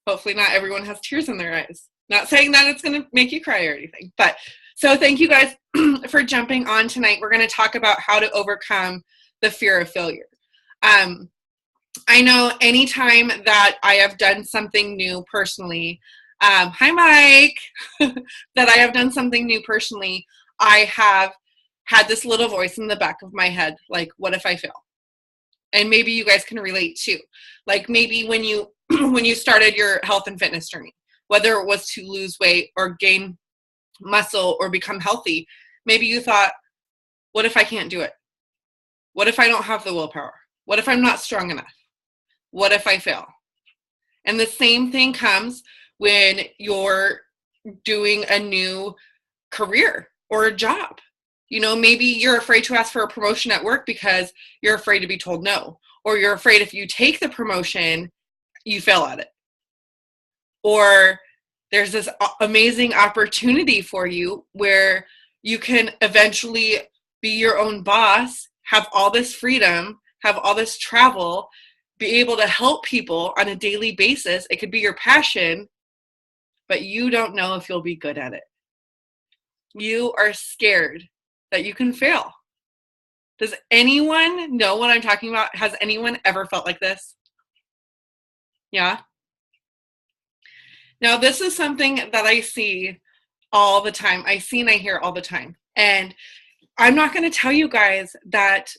Hopefully not everyone has tears in their eyes. Not saying that it's going to make you cry or anything, but so thank you guys for jumping on tonight. We're going to talk about how to overcome the fear of failure. I know anytime that I have done something new personally, hi Mike, that I have done something new personally, I have had this little voice in the back of my head, like, what if I fail? And maybe you guys can relate too. Like maybe when you when you started your health and fitness journey, whether it was to lose weight or gain muscle or become healthy, maybe you thought, what if I can't do it? What if I don't have the willpower? What if I'm not strong enough? What if I fail? And the same thing comes when you're doing a new career or a job. You know, maybe you're afraid to ask for a promotion at work because you're afraid to be told no. Or you're afraid if you take the promotion, you fail at it. Or there's this amazing opportunity for you where you can eventually be your own boss, have all this freedom, have all this travel, be able to help people on a daily basis. It could be your passion, but you don't know if you'll be good at it. You are scared that you can fail. Does anyone know what I'm talking about? Has anyone ever felt like this? Yeah? Now, this is something that I see all the time. I see and I hear all the time. And I'm not going to tell you guys that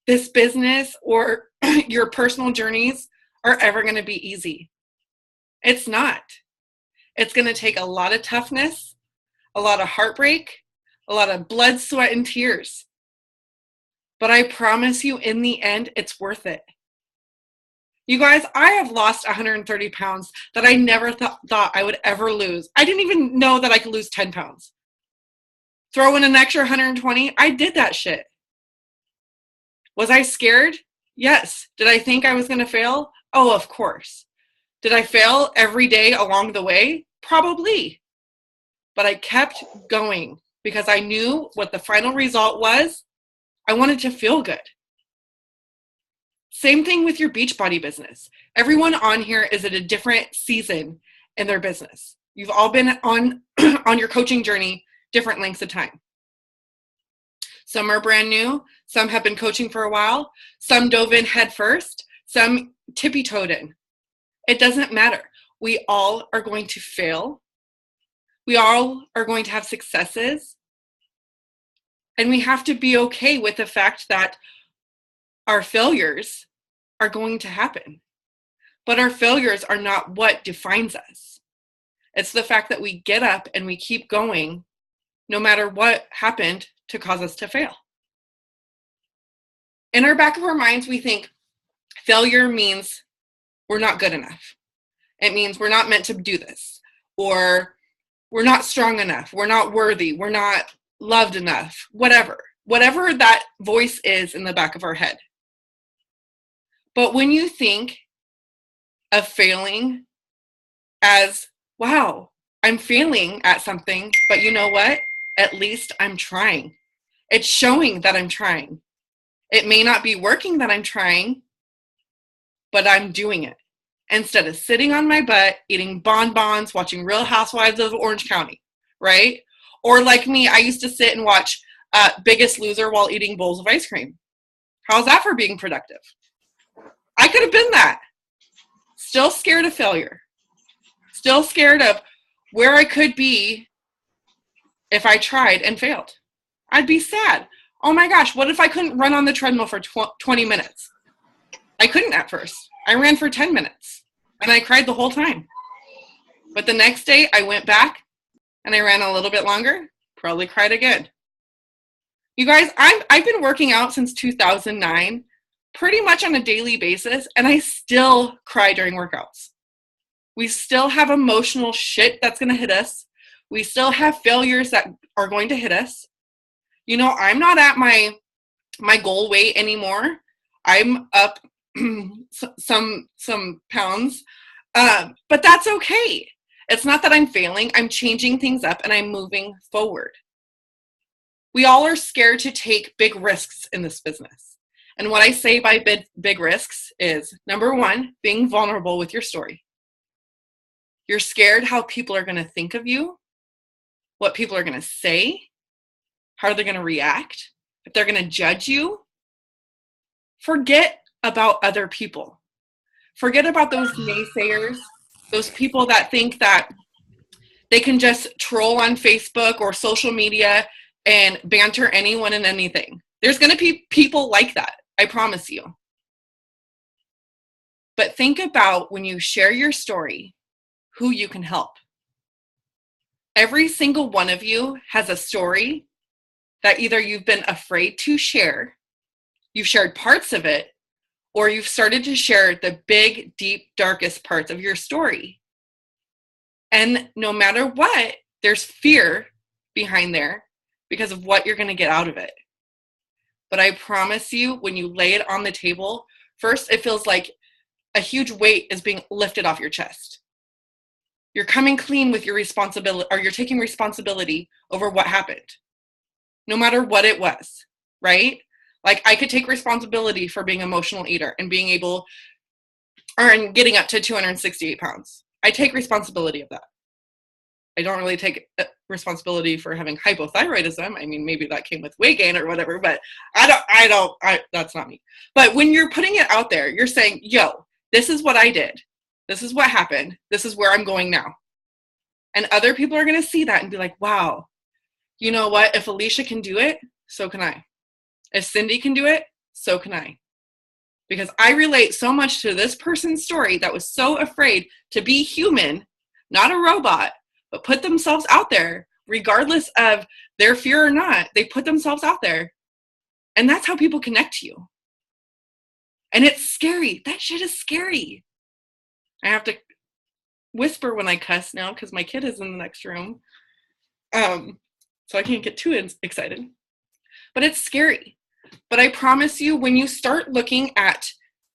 this business or your personal journeys are ever going to be easy. It's not. It's going to take a lot of toughness, a lot of heartbreak, a lot of blood, sweat, and tears. But I promise you, in the end, it's worth it. You guys, I have lost 130 pounds that I never thought I would ever lose. I didn't even know that I could lose 10 pounds. Throw in an extra 120, I did that shit. Was I scared? Yes. Did I think I was going to fail? Oh, of course. Did I fail every day along the way? Probably. But I kept going because I knew what the final result was. I wanted to feel good. Same thing with your Beachbody business. Everyone on here is at a different season in their business. You've all been on your coaching journey different lengths of time. Some are brand new. Some have been coaching for a while. Some dove in head first. Some tippy-toed in. It doesn't matter. We all are going to fail. We all are going to have successes. And we have to be okay with the fact that our failures are going to happen. But our failures are not what defines us. It's the fact that we get up and we keep going no matter what happened to cause us to fail. In our back of our minds, we think failure means we're not good enough. It means we're not meant to do this. Or we're not strong enough. We're not worthy. We're not loved enough. Whatever that voice is in the back of our head. But when you think of failing as, wow, I'm failing at something, but you know what? At least I'm trying. It's showing that I'm trying. It may not be working that I'm trying, but I'm doing it. Instead of sitting on my butt, eating bonbons, watching Real Housewives of Orange County, right? Or like me, I used to sit and watch Biggest Loser while eating bowls of ice cream. How's that for being productive? I could have been that. Still scared of failure. Still scared of where I could be if I tried and failed. I'd be sad. Oh my gosh, what if I couldn't run on the treadmill for 20 minutes? I couldn't at first. I ran for 10 minutes and I cried the whole time. But the next day I went back and I ran a little bit longer, probably cried again. You guys, I've been working out since 2009, pretty much on a daily basis, and I still cry during workouts. We still have emotional shit that's going to hit us. We still have failures that are going to hit us. You know, I'm not at my goal weight anymore. I'm up some pounds, but that's okay. It's not that I'm failing. I'm changing things up and I'm moving forward. We all are scared to take big risks in this business. And what I say by big risks is, number one, being vulnerable with your story. You're scared how people are going to think of you, what people are going to say, how they're going to react, if they're going to judge you. Forget about other people. Forget about those naysayers, those people that think that they can just troll on Facebook or social media and banter anyone and anything. There's going to be people like that, I promise you. But think about when you share your story, who you can help. Every single one of you has a story that either you've been afraid to share, you've shared parts of it, or you've started to share the big, deep, darkest parts of your story. And no matter what, there's fear behind there because of what you're going to get out of it. But I promise you, when you lay it on the table, first, it feels like a huge weight is being lifted off your chest. You're coming clean with your responsibility, or you're taking responsibility over what happened, no matter what it was, right? Like, I could take responsibility for being an emotional eater and being able, and getting up to 268 pounds. I take responsibility of that. I don't really take responsibility for having hypothyroidism. I mean, maybe that came with weight gain or whatever, but that's not me. But when you're putting it out there, you're saying, yo, this is what I did. This is what happened. This is where I'm going now. And other people are going to see that and be like, wow, you know what? If Alicia can do it, so can I. If Cindy can do it, so can I. Because I relate so much to this person's story that was so afraid to be human, not a robot, but put themselves out there, regardless of their fear or not. They put themselves out there. And that's how people connect to you. And it's scary. That shit is scary. I have to whisper when I cuss now because my kid is in the next room. So I can't get too excited. But it's scary. But I promise you, when you start looking at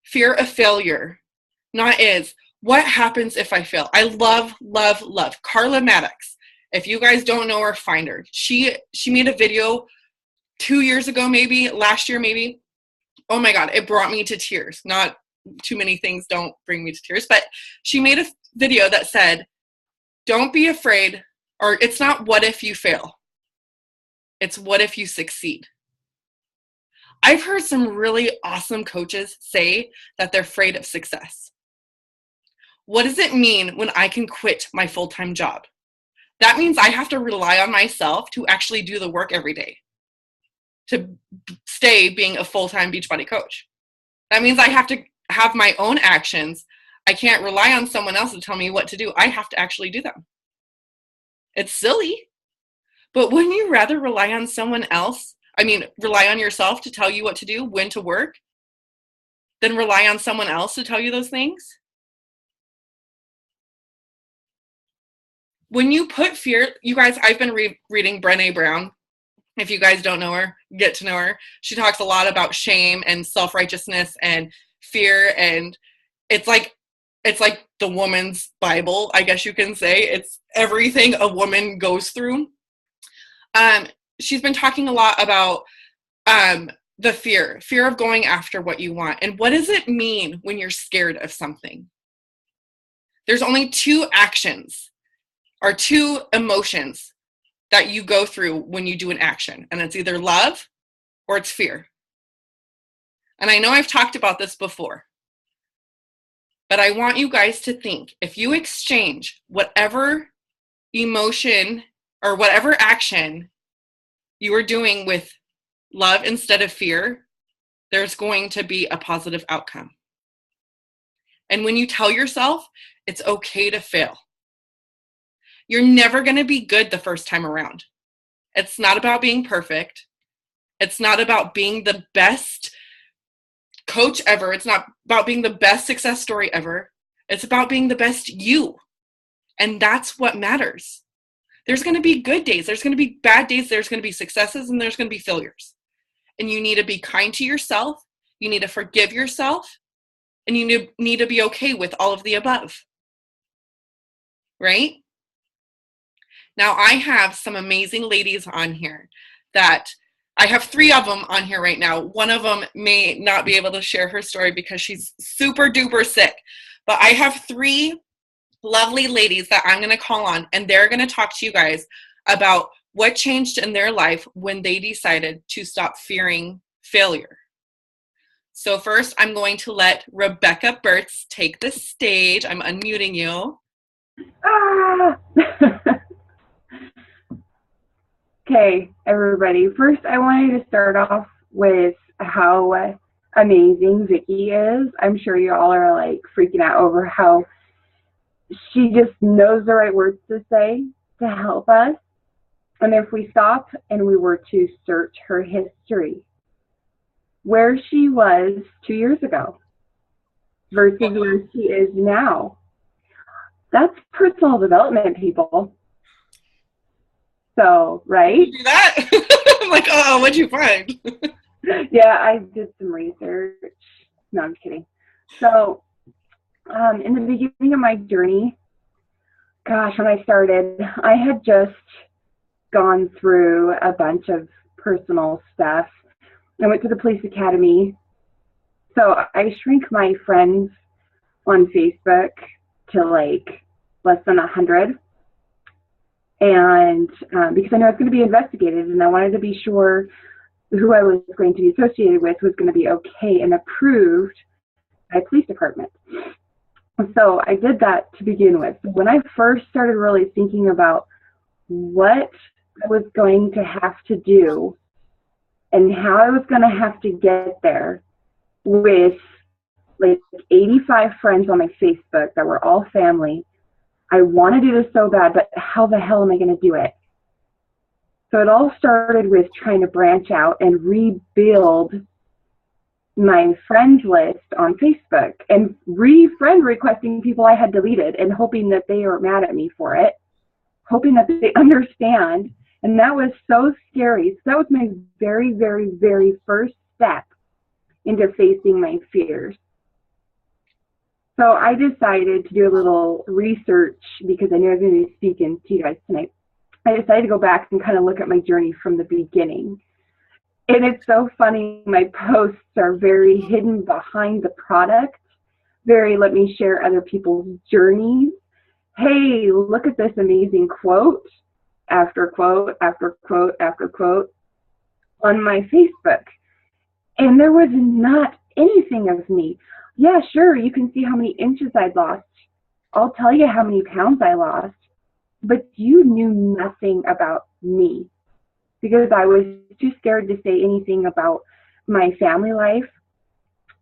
fear of failure, not is, what happens if I fail? I love Carla Maddox. If you guys don't know her, find her. She made a video 2 years ago, maybe, last year, maybe. Oh my God, it brought me to tears. Not too many things don't bring me to tears, but she made a video that said, don't be afraid, or it's not what if you fail. It's what if you succeed. I've heard some really awesome coaches say that they're afraid of success. What does it mean when I can quit my full-time job? That means I have to rely on myself to actually do the work every day to stay being a full-time Beachbody coach. That means I have to have my own actions. I can't rely on someone else to tell me what to do. I have to actually do them. It's silly, but wouldn't you rather rely on someone else? Rely on yourself to tell you what to do, when to work, than rely on someone else to tell you those things? When you put fear, you guys, I've been reading Brené Brown. If you guys don't know her, get to know her. She talks a lot about shame and self-righteousness and fear, and it's like the woman's Bible, I guess you can say. It's everything a woman goes through. She's been talking a lot about the fear of going after what you want. And what does it mean when you're scared of something? There's only two actions or two emotions that you go through when you do an action. And it's either love or it's fear. And I know I've talked about this before, but I want you guys to think, if you exchange whatever emotion or whatever action you are doing with love instead of fear, there's going to be a positive outcome. And when you tell yourself it's okay to fail, you're never going to be good the first time around. It's not about being perfect. It's not about being the best coach ever. It's not about being the best success story ever. It's about being the best you. And that's what matters. There's going to be good days. There's going to be bad days. There's going to be successes, and there's going to be failures. And you need to be kind to yourself. You need to forgive yourself. And you need to be okay with all of the above. Right? Now, I have some amazing ladies on here that I have 3 of them on here right now. One of them may not be able to share her story because she's super duper sick. But I have 3 lovely ladies that I'm going to call on, and they're going to talk to you guys about what changed in their life when they decided to stop fearing failure. So first, I'm going to let Rebecca Burtz take the stage. I'm unmuting you. Ah! Okay, everybody. First, I wanted to start off with how amazing Vicki is. I'm sure you all are like freaking out over how she just knows the right words to say to help us. And if we stop and we were to search her history, where she was 2 years ago versus where she is now, that's personal development, people. So, right? Did you do that? I'm like, oh, what'd you find? Yeah, I did some research. No, I'm kidding. So, in the beginning of my journey, gosh, when I started, I had just gone through a bunch of personal stuff. I went to the police academy. So I shrank my friends on Facebook to like less than 100. And because I know it's going to be investigated, and I wanted to be sure who I was going to be associated with was going to be okay and approved by police department. So I did that to begin with. When I first started really thinking about what I was going to have to do and how I was going to have to get there with like 85 friends on my Facebook that were all family, I want to do this so bad, but how the hell am I going to do it? So it all started with trying to branch out and rebuild my friends list on Facebook and re-friend requesting people I had deleted and hoping that they were mad at me for it, hoping that they understand. And that was so scary. So that was my very, very, very first step into facing my fears. So I decided to do a little research because I knew I was going to be speaking to you guys tonight. I decided to go back and kind of look at my journey from the beginning. And it's so funny, my posts are very hidden behind the product, very let me share other people's journeys. Hey, look at this amazing quote, after quote, after quote, after quote on my Facebook. And there was not anything of me. Yeah, sure, you can see how many inches I'd lost. I'll tell you how many pounds I lost. But you knew nothing about me because I was too scared to say anything about my family life.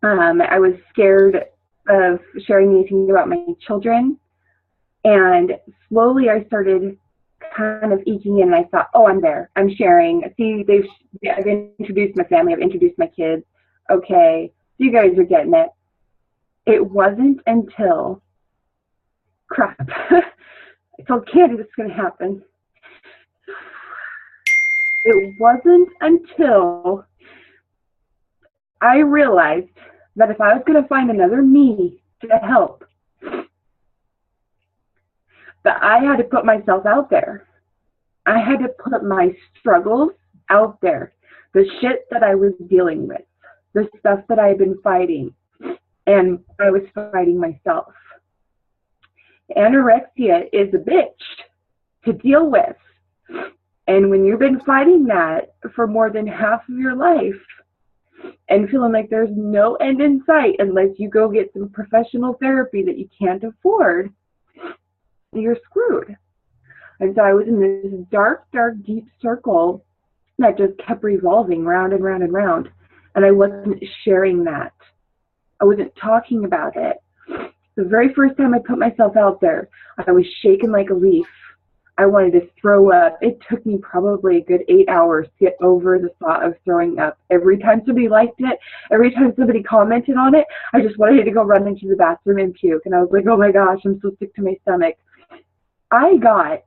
I was scared of sharing anything about my children. And slowly I started kind of eking in, and I thought, oh, I'm there. I'm sharing. See, I've introduced my family. I've introduced my kids. Okay, you guys are getting it. It wasn't until, crap, I told Candy this is going to happen. It wasn't until I realized that if I was going to find another me to help, that I had to put myself out there. I had to put my struggles out there, the shit that I was dealing with, the stuff that I had been fighting, and I was fighting myself. Anorexia is a bitch to deal with. And when you've been fighting that for more than half of your life and feeling like there's no end in sight unless you go get some professional therapy that you can't afford, you're screwed. And so I was in this dark, dark, deep circle that just kept revolving round and round and round. And I wasn't sharing that. I wasn't talking about it. The very first time I put myself out there, I was shaking like a leaf. I wanted to throw up. It took me probably a good 8 hours to get over the thought of throwing up. Every time somebody liked it, every time somebody commented on it, I just wanted to go run into the bathroom and puke. And I was like, oh my gosh, I'm so sick to my stomach. I got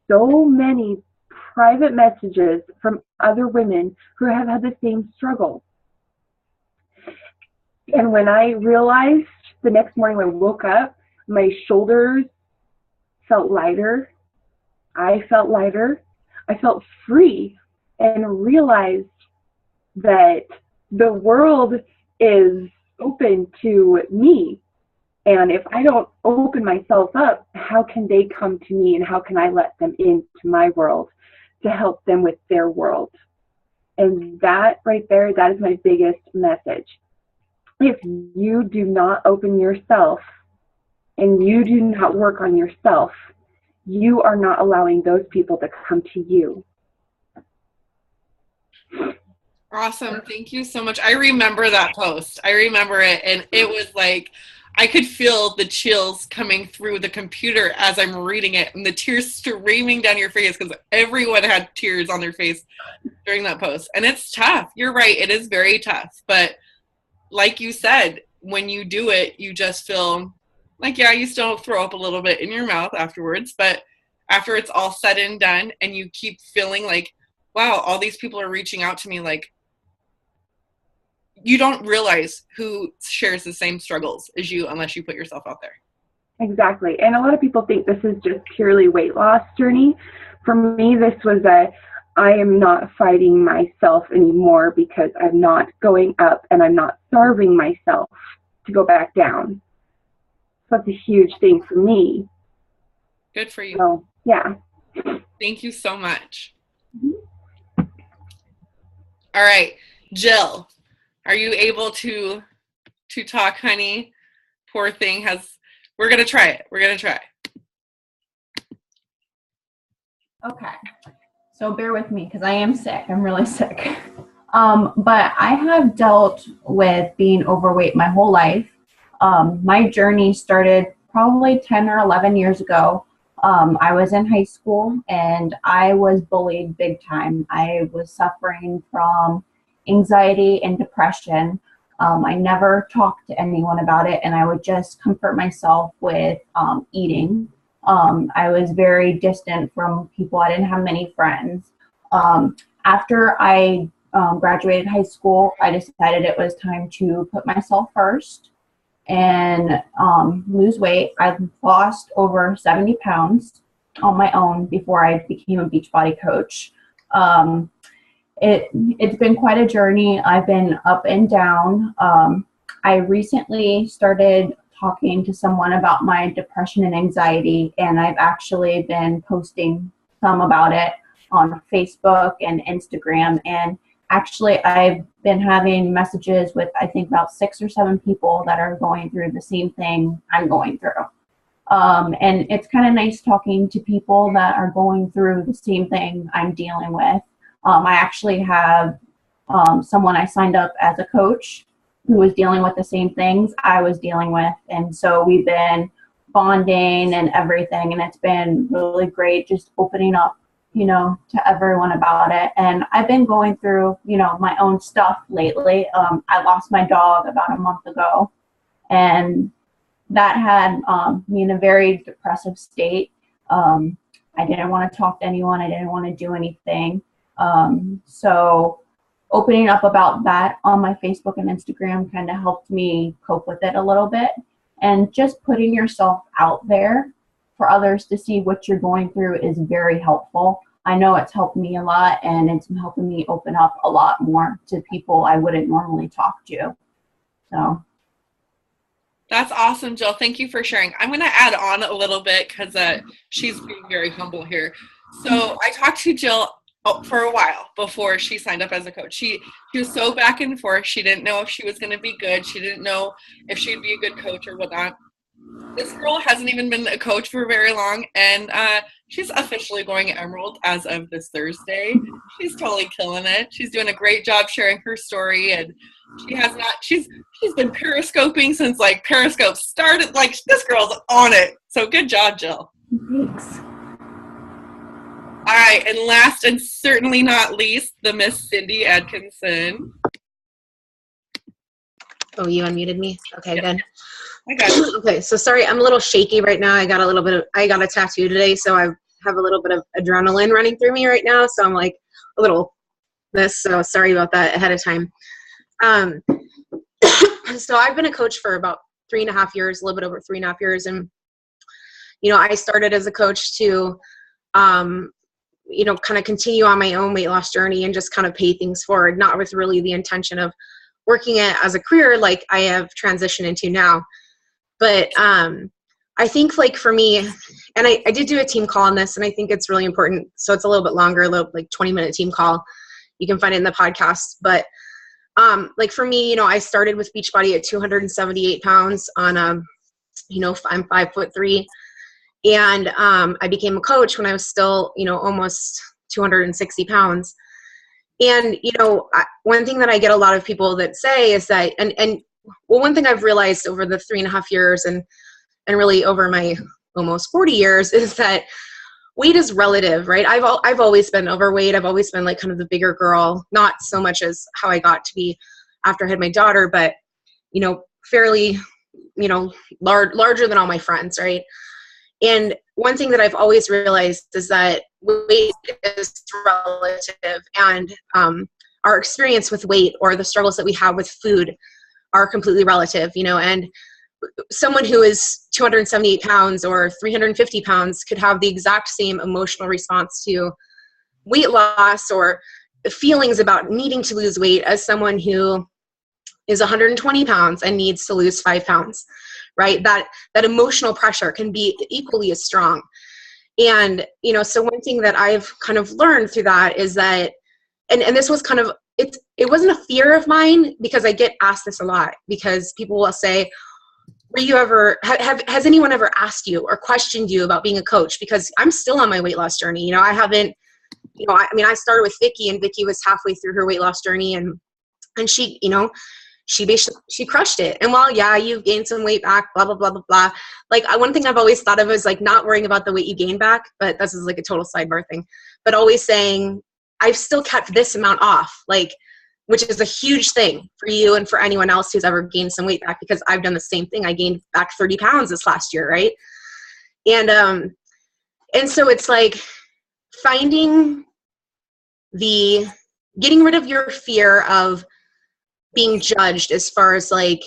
so many private messages from other women who have had the same struggle. And when I realized the next morning when I woke up, my shoulders felt lighter. I felt lighter. I felt free and realized that the world is open to me. And if I don't open myself up, how can they come to me, and how can I let them into my world to help them with their world? And that right there, that is my biggest message. If you do not open yourself and you do not work on yourself, you are not allowing those people to come to you. Awesome. Thank you so much. I remember that post. I remember it. And it was like, I could feel the chills coming through the computer as I'm reading it, and the tears streaming down your face, because everyone had tears on their face during that post. And it's tough. You're right. It is very tough. But like you said, when you do it, you just feel like, yeah, you still throw up a little bit in your mouth afterwards. But after it's all said and done, and you keep feeling like, wow, all these people are reaching out to me, like, you don't realize who shares the same struggles as you unless you put yourself out there. Exactly. And a lot of people think this is just purely weight loss journey. For me, this was I am not fighting myself anymore, because I'm not going up and I'm not starving myself to go back down. So that's a huge thing for me. Good for you. So, yeah. Thank you so much. Mm-hmm. All right, Jill. Are you able to talk, honey? Poor thing we're going to try it. We're going to try. Okay. So bear with me, because I am sick. I'm really sick. But I have dealt with being overweight my whole life. My journey started probably 10 or 11 years ago. I was in high school and I was bullied big time. I was suffering from anxiety and depression. I never talked to anyone about it, and I would just comfort myself with eating. I was very distant from people. I didn't have many friends. After I graduated high school, I decided it was time to put myself first and lose weight. I lost over 70 pounds on my own before I became a Beachbody coach. It's been quite a journey. I've been up and down. I recently started talking to someone about my depression and anxiety, and I've actually been posting some about it on Facebook and Instagram. And actually, I've been having messages with, I think, about 6 or 7 people that are going through the same thing I'm going through. And it's kind of nice talking to people that are going through the same thing I'm dealing with. I actually have someone I signed up as a coach who was dealing with the same things I was dealing with. And so we've been bonding and everything, and it's been really great just opening up, to everyone about it. And I've been going through, my own stuff lately. I lost my dog about a month ago, and that had me in a very depressive state. I didn't want to talk to anyone. I didn't want to do anything. So opening up about that on my Facebook and Instagram kind of helped me cope with it a little bit, and just putting yourself out there for others to see what you're going through is very helpful. I know it's helped me a lot, and it's helping me open up a lot more to people I wouldn't normally talk to. So. That's awesome, Jill. Thank you for sharing. I'm going to add on a little bit because she's being very humble here. So I talked to Jill for a while before she signed up as a coach. She was so back and forth. She didn't know if she was going to be good. She didn't know if she'd be a good coach or whatnot. This girl hasn't even been a coach for very long, and she's officially going Emerald as of this Thursday. She's totally killing it. She's doing a great job sharing her story, and she's been periscoping since Periscope started. This girl's on it. So good job, Jill. Thanks. All right, and last and certainly not least, the Miss Cindy Atkinson. Oh, you unmuted me? Okay, Yep. Good. I got it. Okay, so sorry, I'm a little shaky right now. I got a tattoo today, so I have a little bit of adrenaline running through me right now, so I'm like a little so sorry about that ahead of time. So I've been a coach for about 3.5 years, a little bit over 3.5 years, and I started as a coach to kind of continue on my own weight loss journey and just kind of pay things forward, not with really the intention of working it as a career like I have transitioned into now. But I think like for me, and I did do a team call on this, and I think it's really important. So it's a little bit longer, like 20-minute team call. You can find it in the podcast. But like for me, you know, I started with Beachbody at 278 pounds on, you know, I'm 5'3", and I became a coach when I was still, you know, almost 260 pounds. And, you know, one thing that I get a lot of people that say is that, and well, one thing I've realized over the 3.5 years and really over my almost 40 years is that weight is relative, right? I've always been overweight. I've always been like kind of the bigger girl, not so much as how I got to be after I had my daughter, but, you know, fairly, you know, larger than all my friends, right? And one thing that I've always realized is that weight is relative, and our experience with weight or the struggles that we have with food are completely relative, you know, and someone who is 278 pounds or 350 pounds could have the exact same emotional response to weight loss or feelings about needing to lose weight as someone who is 120 pounds and needs to lose 5 pounds, right? That emotional pressure can be equally as strong. And, you know, so one thing that I've kind of learned through that is that, and this was kind of, it wasn't a fear of mine, because I get asked this a lot, because people will say, were you ever, has anyone ever asked you or questioned you about being a coach? Because I'm still on my weight loss journey. You know, I haven't, you know, I mean, I started with Vicky, and Vicky was halfway through her weight loss journey, and she, you know, she crushed it. And while, yeah, you've gained some weight back, blah, blah, blah, blah, blah. Like one thing I've always thought of is like not worrying about the weight you gain back, but this is like a total sidebar thing, but always saying, I've still kept this amount off, like, which is a huge thing for you and for anyone else who's ever gained some weight back, because I've done the same thing. I gained back 30 pounds this last year, right? And so it's like getting rid of your fear of being judged, as far as like,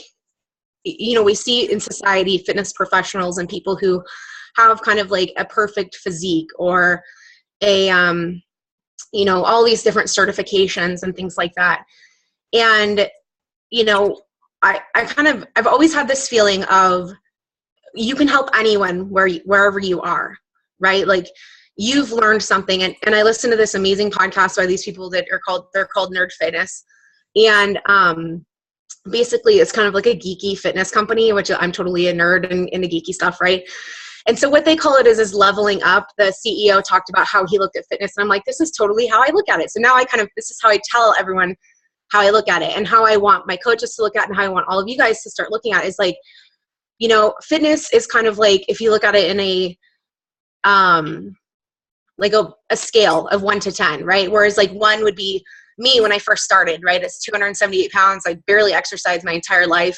you know, we see in society fitness professionals and people who have kind of like a perfect physique or a, you know, all these different certifications and things like that. And, you know, I've always had this feeling of you can help anyone wherever you are, right? Like you've learned something. And I listened to this amazing podcast by these people that they're called Nerd Fitness. And basically it's kind of like a geeky fitness company, which I'm totally a nerd in the geeky stuff, right? And so what they call it is leveling up. The CEO talked about how he looked at fitness, and I'm like, this is totally how I look at it. So now this is how I tell everyone how I look at it, and how I want my coaches to look at it, and how I want all of you guys to start looking at it. Is like, you know, fitness is kind of like, if you look at it in a like a scale of 1 to 10, right? Whereas like 1 would be me when I first started, right? It's 278 pounds. I barely exercised my entire life.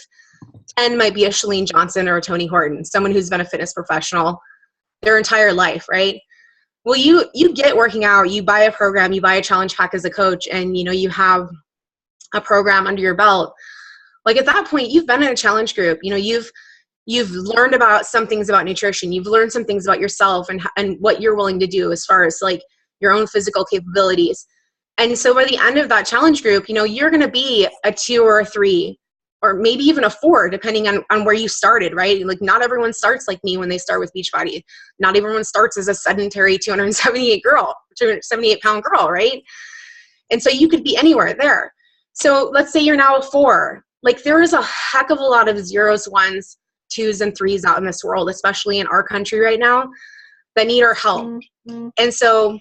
10 might be a Chalene Johnson or a Tony Horton, someone who's been a fitness professional their entire life, right? Well, you get working out, you buy a program, you buy a challenge pack as a coach, and you know, you have a program under your belt. Like at that point, you've been in a challenge group, you know, you've learned about some things about nutrition, you've learned some things about yourself and what you're willing to do as far as like your own physical capabilities. And so by the end of that challenge group, you know, you're going to be a 2 or a 3, or maybe even a 4, depending on where you started, right? Like not everyone starts like me when they start with Beachbody. Not everyone starts as a sedentary 278 pound girl, right? And so you could be anywhere there. So let's say you're now a 4. Like there is a heck of a lot of 0s, 1s, 2s, and 3s out in this world, especially in our country right now, that need our help. Mm-hmm. And so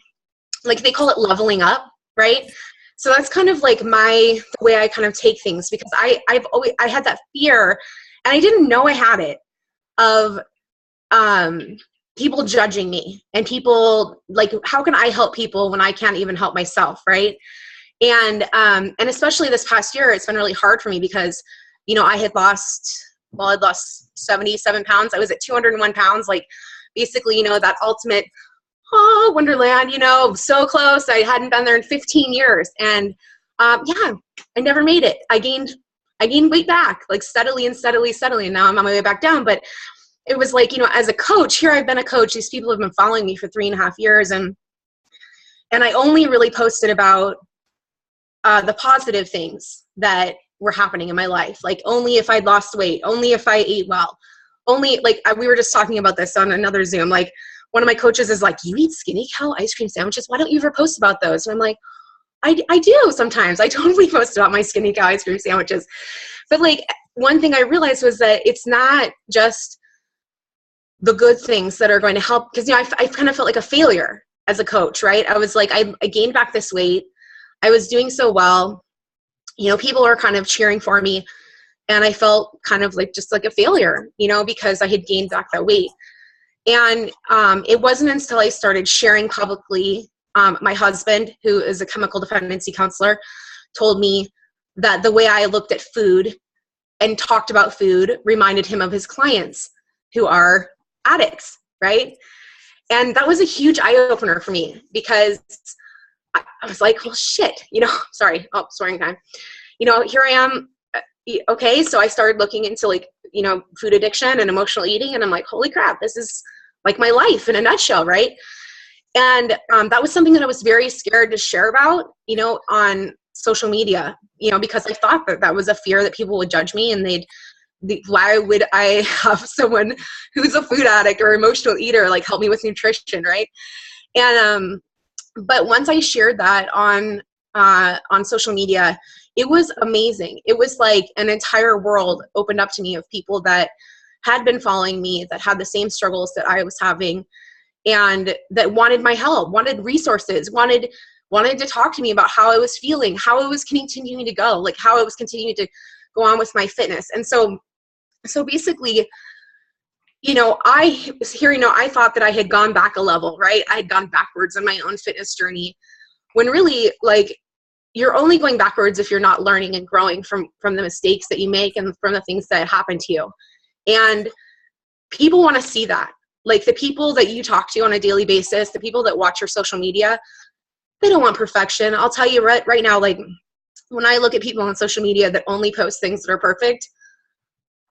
like they call it leveling up, right? So that's kind of like the way I kind of take things, because I had that fear, and I didn't know I had it, of people judging me, and people like, how can I help people when I can't even help myself, right? And especially this past year, it's been really hard for me because, you know, I'd lost 77 pounds. I was at 201 pounds, like basically, you know, that ultimate wonderland, you know, so close. I hadn't been there in 15 years. And yeah, I never made it. I gained weight back, like steadily. And now I'm on my way back down. But it was like, you know, as a coach, here I've been a coach. These people have been following me for 3.5 years. And I only really posted about the positive things that were happening in my life. Like only if I'd lost weight, only if I ate well, only like we were just talking about this on another Zoom. Like one of my coaches is like, you eat Skinny Cow ice cream sandwiches? Why don't you ever post about those? And I'm like, I do sometimes. I totally post about my Skinny Cow ice cream sandwiches. But like one thing I realized was that it's not just the good things that are going to help. Because, you know, I kind of felt like a failure as a coach, right? I was like, I gained back this weight. I was doing so well. You know, people were kind of cheering for me. And I felt kind of like just like a failure, you know, because I had gained back that weight. And it wasn't until I started sharing publicly, my husband, who is a chemical dependency counselor, told me that the way I looked at food and talked about food reminded him of his clients who are addicts, right? And that was a huge eye-opener for me, because I was like, well, shit, you know, sorry, swearing time. You know, here I am. Okay, so I started looking into like, you know, food addiction and emotional eating, and I'm like, holy crap, this is like my life in a nutshell, right? And that was something that I was very scared to share about, you know, on social media, you know, because I thought that that was a fear that people would judge me, and why would I have someone who's a food addict or emotional eater like help me with nutrition, right? And but once I shared that on social media, it was amazing. It was like an entire world opened up to me of people that had been following me, that had the same struggles that I was having, and that wanted my help, wanted resources, wanted to talk to me about how I was feeling, how it was continuing to go, like how I was continuing to go on with my fitness. And so basically, you know, I was hearing, I thought that I had gone back a level, right? I had gone backwards on my own fitness journey, when really, like, you're only going backwards if you're not learning and growing from the mistakes that you make and from the things that happen to you. And people want to see that. Like the people that you talk to on a daily basis, the people that watch your social media, they don't want perfection. I'll tell you right now, like when I look at people on social media that only post things that are perfect,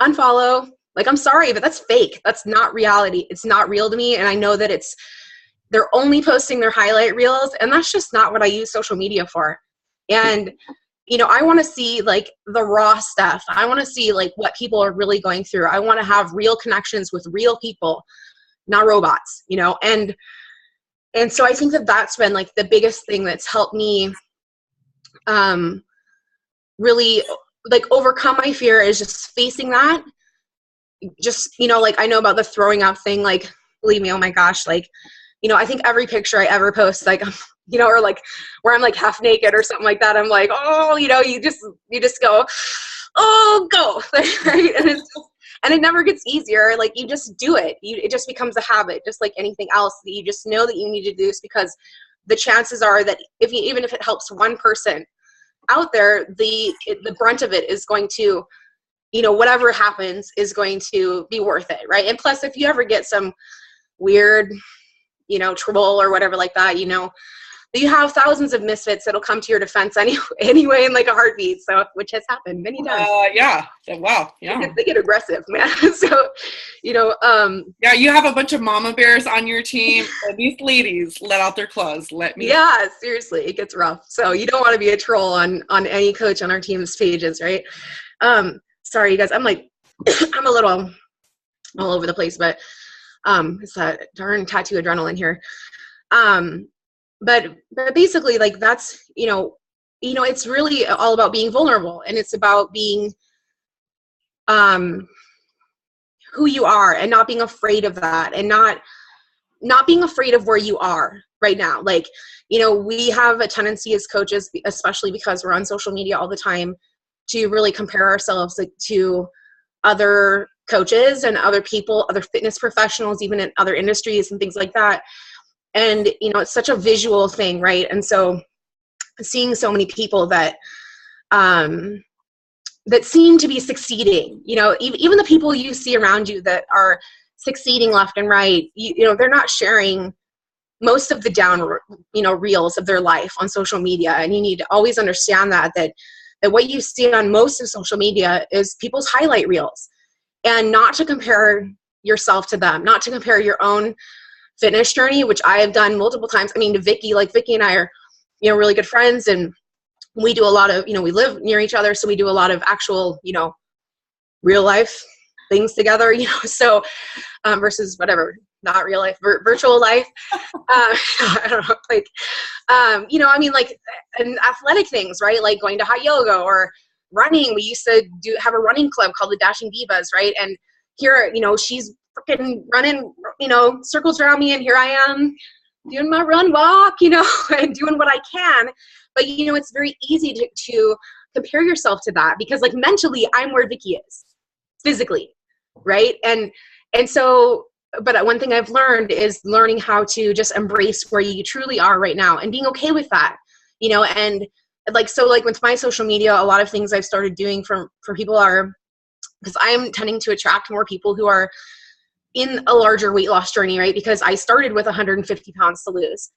unfollow. Like, I'm sorry, but that's fake. That's not reality. It's not real to me. And I know that they're only posting their highlight reels, and that's just not what I use social media for. And, you know, I want to see like the raw stuff. I want to see like what people are really going through. I want to have real connections with real people, not robots, you know? And so I think that that's been like the biggest thing that's helped me really like overcome my fear, is just facing that. Just, you know, like I know about the throwing up thing, like, believe me, oh my gosh, like, you know, I think every picture I ever post, like, you know, or like where I'm like half naked or something like that, I'm like, oh, you know, you just go, oh, go, right? And it never gets easier. Like, you just do it. It just becomes a habit, just like anything else, that you just know that you need to do this, because the chances are that even if it helps one person out there, the brunt of it is going to, you know, whatever happens is going to be worth it, right? And plus, if you ever get some weird, you know, troll or whatever like that, you know, you have thousands of misfits that'll come to your defense anyway in like a heartbeat. So, which has happened many times. Yeah. Wow. Yeah. They get aggressive, man. So, you know, yeah, you have a bunch of mama bears on your team. And these ladies let out their claws. Yeah, seriously, it gets rough. So you don't want to be a troll on any coach on our team's pages, right? Sorry, you guys. I'm like, I'm a little all over the place, but it's that darn tattoo adrenaline here. But basically, like, that's, you know, it's really all about being vulnerable, and it's about being who you are, and not being afraid of that, and not being afraid of where you are right now. Like, you know, we have a tendency as coaches, especially because we're on social media all the time, to really compare ourselves like to other coaches and other people, other fitness professionals, even in other industries and things like that. And, you know, it's such a visual thing, right? And so seeing so many people that seem to be succeeding, you know, even the people you see around you that are succeeding left and right, you know, they're not sharing most of the down, you know, reels of their life on social media. And you need to always understand that what you see on most of social media is people's highlight reels, and not to compare yourself to them, not to compare your own fitness journey, which I have done multiple times. I mean, to Vicky, like Vicky and I are, you know, really good friends, and we do a lot of, you know, we live near each other. So we do a lot of actual, you know, real life things together, you know, so versus whatever, not real life, virtual life. I don't know, like, you know, I mean, like, and athletic things, right? Like going to hot yoga or running. We used to have a running club called the Dashing Divas, right? And here, you know, she's freaking running, you know, circles around me, and here I am doing my run walk, you know, and doing what I can. But, you know, it's very easy to compare yourself to that, because like mentally I'm where Vicki is physically, right? And so, but one thing I've learned is learning how to just embrace where you truly are right now and being okay with that, you know. And like, so like with my social media, a lot of things I've started doing for people are, because I am tending to attract more people who are in a larger weight loss journey, right? Because I started with 150 pounds to lose.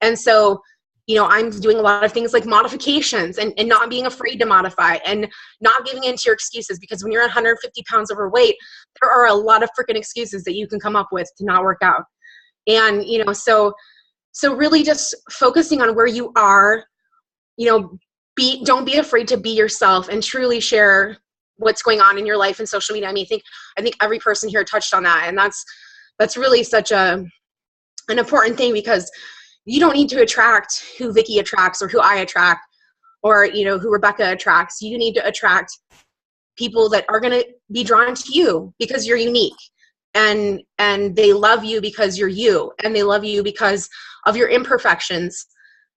And so, you know, I'm doing a lot of things like modifications and not being afraid to modify and not giving in to your excuses, because when you're 150 pounds overweight, there are a lot of freaking excuses that you can come up with to not work out. And, you know, so really just focusing on where you are, you know, don't be afraid to be yourself and truly share what's going on in your life and social media. I mean, I think every person here touched on that. And that's really such an important thing, because you don't need to attract who Vicki attracts or who I attract or, you know, who Rebecca attracts. You need to attract people that are going to be drawn to you because you're unique, and they love you because you're you, and they love you because of your imperfections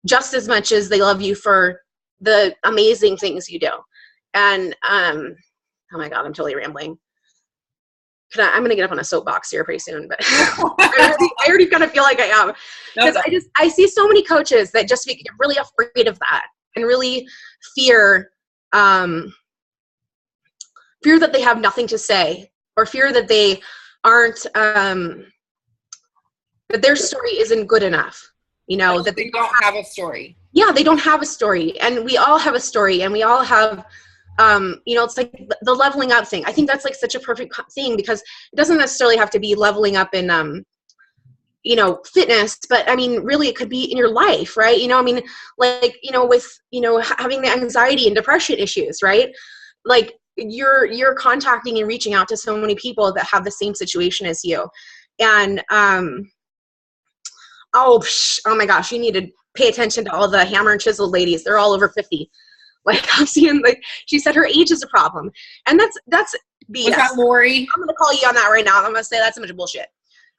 just as much as they love you for the amazing things you do. And, oh my God, I'm totally rambling. I'm going to get up on a soapbox here pretty soon, but I already kind of feel like I am. Because I see so many coaches that just get really afraid of that and really fear that they have nothing to say, or fear that they aren't, that their story isn't good enough. You know, that they don't have a story. Yeah, they don't have a story. And we all have a story, and we all have, you know, it's like the leveling up thing. I think that's like such a perfect thing, because it doesn't necessarily have to be leveling up in, you know, fitness, but I mean, really it could be in your life, right? You know, I mean, like, you know, with, you know, having the anxiety and depression issues, right? Like you're contacting and reaching out to so many people that have the same situation as you. And, oh my gosh, you need to pay attention to all the hammer and chisel ladies. They're all over 50. Like I'm seeing, like she said, her age is a problem, and that's BS. Was that Lori? I'm gonna call you on that right now. I'm gonna say that's a bunch of bullshit,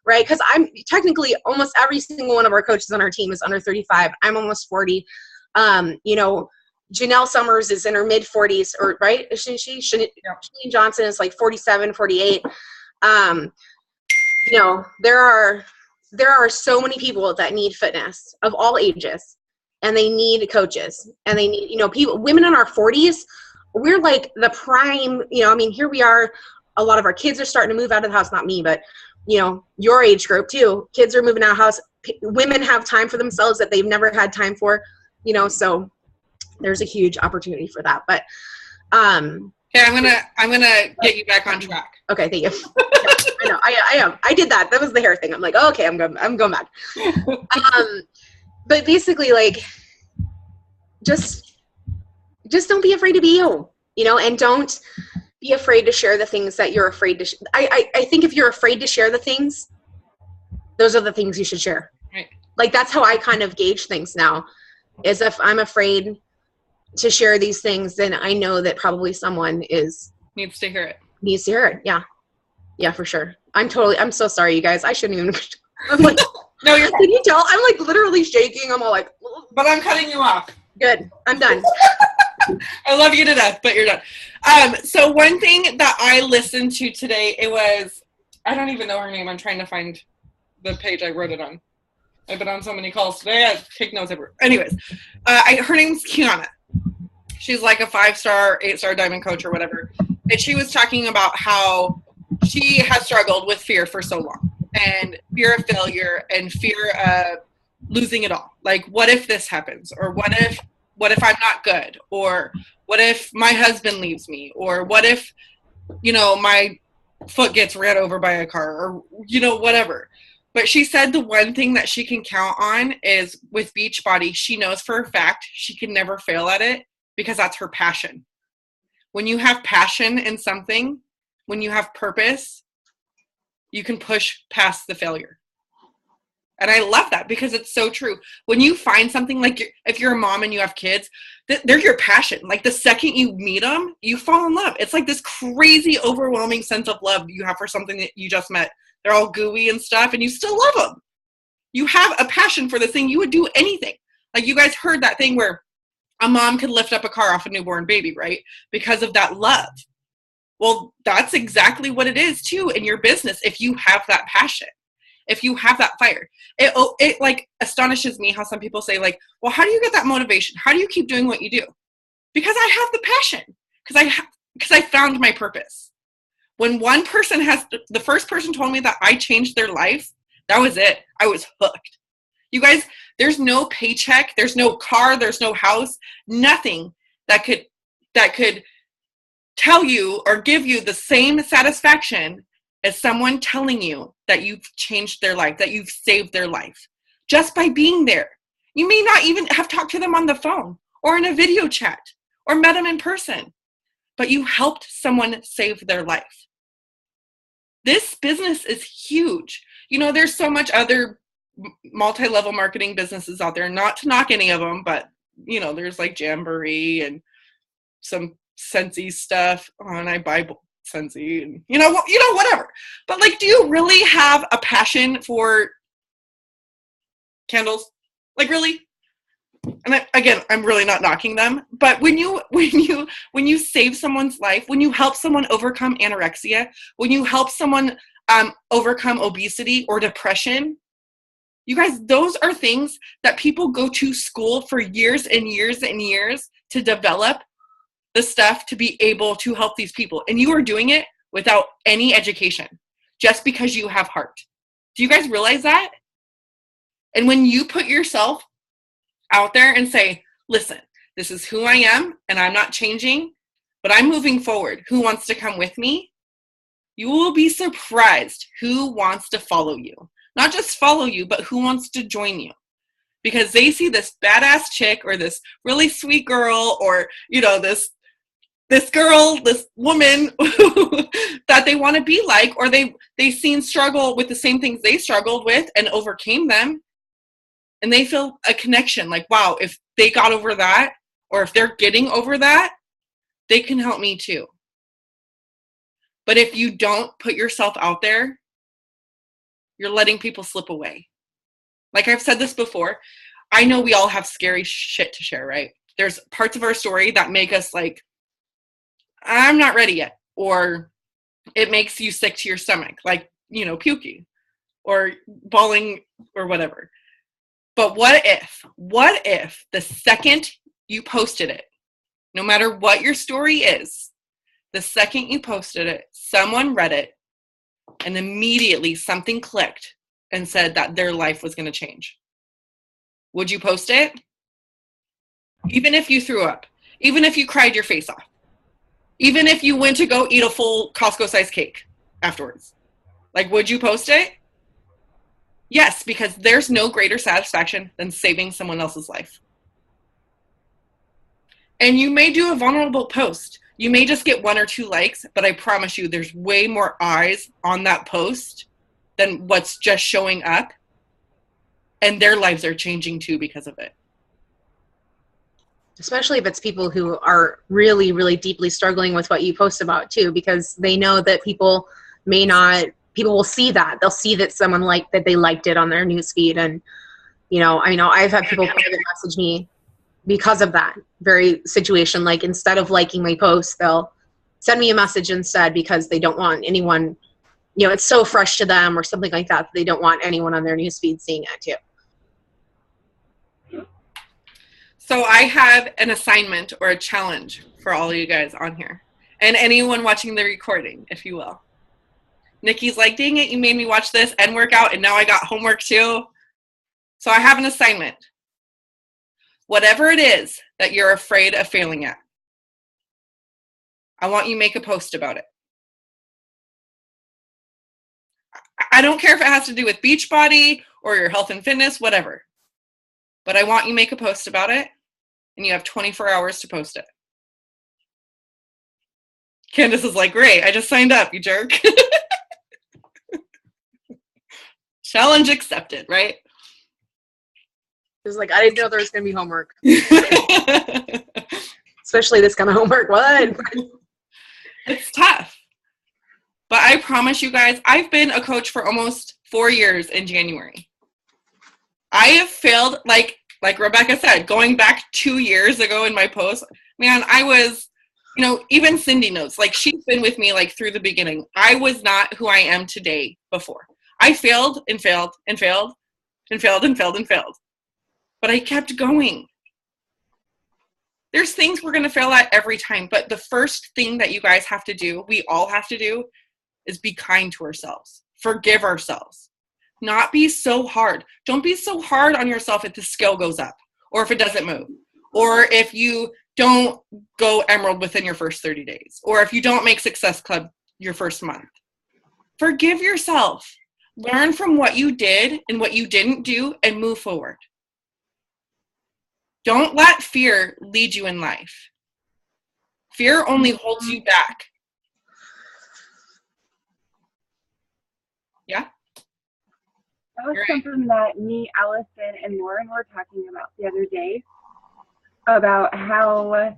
right? Because I'm technically almost every single one of our coaches on our team is under 35. I'm almost 40. You know, Janelle Summers is in her mid 40s, or right? Isn't she? Shalene Johnson is like 47, 48. You know, there are so many people that need fitness of all ages. And they need coaches, and they need, you know, women in our 40s, we're like the prime, you know, I mean, here we are, a lot of our kids are starting to move out of the house, not me, but, you know, your age group too. Kids are moving out of the house. Women have time for themselves that they've never had time for, you know, so there's a huge opportunity for that. But, okay, I'm gonna get you back on track. Okay, thank you. I know, I am. I did that. That was the hair thing. I'm like, oh, okay, I'm going back. But basically, like, just don't be afraid to be you, you know, and don't be afraid to share the things that you're afraid to. I think if you're afraid to share the things, those are the things you should share. Right. Like, that's how I kind of gauge things now, is if I'm afraid to share these things, then I know that probably someone needs to hear it. Yeah. Yeah, for sure. I'm so sorry, you guys. I shouldn't even. I'm like, no, you're fine. Can you tell? I'm like literally shaking. I'm all like, but I'm cutting you off. Good. I'm done. I love you to death, but you're done. So one thing that I listened to today, it was, I don't even know her name. I'm trying to find the page I wrote it on. I've been on so many calls today. I take notes everywhere. Anyways, her name's Kiana. She's like a 5-star, 8-star diamond coach or whatever. And she was talking about how she has struggled with fear for so long, and fear of failure and fear of losing it all. Like, what if this happens? Or what if I'm not good? Or what if my husband leaves me? Or what if, you know, my foot gets ran over by a car, or, you know, whatever. But she said the one thing that she can count on is with Beachbody, she knows for a fact she can never fail at it, because that's her passion. When you have passion in something, when you have purpose, you can push past the failure. And I love that because it's so true. When you find something, like if you're a mom and you have kids, they're your passion. Like the second you meet them, you fall in love. It's like this crazy, overwhelming sense of love you have for something that you just met. They're all gooey and stuff, and you still love them. You have a passion for this thing. You would do anything. Like you guys heard that thing where a mom could lift up a car off a newborn baby, right? Because of that love. Well, that's exactly what it is too in your business. If you have that passion, if you have that fire, it like astonishes me how some people say like, well, how do you get that motivation? How do you keep doing what you do? Because I have the passion, because I found my purpose. When one person the first person told me that I changed their life, that was it. I was hooked. You guys, there's no paycheck, there's no car, there's no house, nothing that could tell you or give you the same satisfaction as someone telling you that you've changed their life, that you've saved their life, just by being there. You may not even have talked to them on the phone or in a video chat or met them in person, but you helped someone save their life. This business is huge. You know, there's so much other multi-level marketing businesses out there, not to knock any of them, but you know, there's like Jamboree and some Scentsy stuff. Oh, and I buy Scentsy and you know, whatever. But like, do you really have a passion for candles? Like, really? And again, I'm really not knocking them, but when you save someone's life, when you help someone overcome anorexia, when you help someone overcome obesity or depression, you guys, those are things that people go to school for years and years and years to develop the stuff to be able to help these people. And you are doing it without any education, just because you have heart. Do you guys realize that? And when you put yourself out there and say, listen, this is who I am and I'm not changing, but I'm moving forward. Who wants to come with me? You will be surprised who wants to follow you. Not just follow you, but who wants to join you. Because they see this badass chick or this really sweet girl or, you know, this girl, this woman that they want to be like, or they've seen struggle with the same things they struggled with and overcame them. And they feel a connection like, wow, if they got over that, or if they're getting over that, they can help me too. But if you don't put yourself out there, you're letting people slip away. Like I've said this before, I know we all have scary shit to share, right? There's parts of our story that make us like, I'm not ready yet. Or it makes you sick to your stomach, like, you know, puking or bawling or whatever. But what if the second you posted it, no matter what your story is, the second you posted it, someone read it and immediately something clicked and said that their life was going to change? Would you post it? Even if you threw up, even if you cried your face off, even if you went to go eat a full Costco-sized cake afterwards, like, would you post it? Yes, because there's no greater satisfaction than saving someone else's life. And you may do a vulnerable post. You may just get 1 or 2 likes, but I promise you there's way more eyes on that post than what's just showing up. And their lives are changing too because of it. Especially if it's people who are really, really deeply struggling with what you post about too, because they know that people will see that. They'll see that someone that they liked it on their newsfeed. And, you know, I know I've had people private message me because of that very situation. Like, instead of liking my post, they'll send me a message instead because they don't want anyone, you know, it's so fresh to them or something like that. They don't want anyone on their newsfeed seeing it too. So I have an assignment or a challenge for all of you guys on here and anyone watching the recording, if you will. Nikki's like, dang it, you made me watch this and work out, and now I got homework too. So I have an assignment. Whatever it is that you're afraid of failing at, I want you to make a post about it. I don't care if it has to do with Beachbody or your health and fitness, whatever. But I want you to make a post about it, and you have 24 hours to post it. Candace is like, great, I just signed up, you jerk. Challenge accepted, right? It was like, I didn't know there was going to be homework. Especially this kind of homework. What? It's tough. But I promise you guys, I've been a coach for almost 4 years in January. I have failed, like Rebecca said, going back 2 years ago in my post, man, I was, even Cindy knows, like she's been with me like through the beginning. I was not who I am today before. I failed and failed and failed and failed and failed and failed. But I kept going. There's things we're going to fail at every time. But the first thing that you guys have to do, we all have to do, is be kind to ourselves. Forgive ourselves. Not be so hard. Don't be so hard on yourself if the scale goes up or if it doesn't move or if you don't go emerald within your first 30 days or if you don't make Success Club your first month. Forgive yourself. Learn from what you did and what you didn't do and move forward. Don't let fear lead you in life. Fear only holds you back. Yeah? That was something that me, Allison, and Lauren were talking about the other day, about how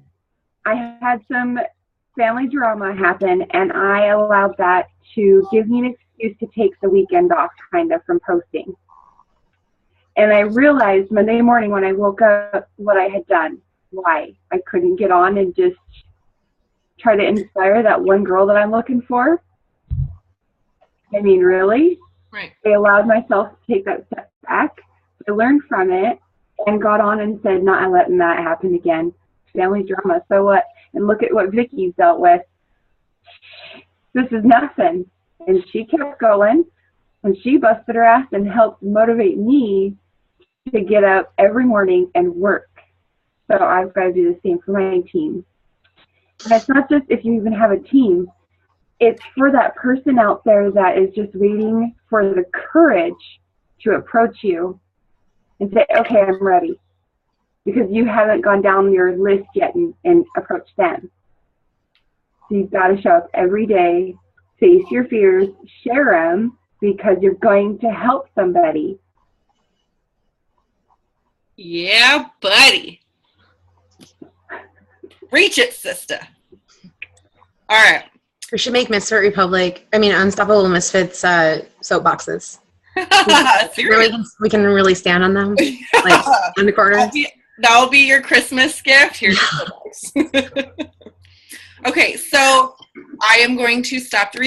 I had some family drama happen, and I allowed that to give me an excuse to take the weekend off, kind of, from posting. And I realized Monday morning when I woke up what I had done, why I couldn't get on and just try to inspire that one girl that I'm looking for. I mean, really? Right. I allowed myself to take that step back. I learned from it and got on and said, not letting that happen again. Family drama, so what? And look at what Vicky's dealt with. This is nothing. And she kept going, and she busted her ass and helped motivate me to get up every morning and work. So I've got to do the same for my team. And it's not just if you even have a team. It's for that person out there that is just waiting for the courage to approach you and say, okay, I'm ready. Because you haven't gone down your list yet and approached them. So you've got to show up every day, face your fears, share them, because you're going to help somebody. Yeah, buddy. Reach it, sister. All right. We should make Unstoppable Misfits soapboxes. We can really stand on them, like in the corner. That'll be your Christmas gift. Here's your soapbox. Okay, so I am going to stop the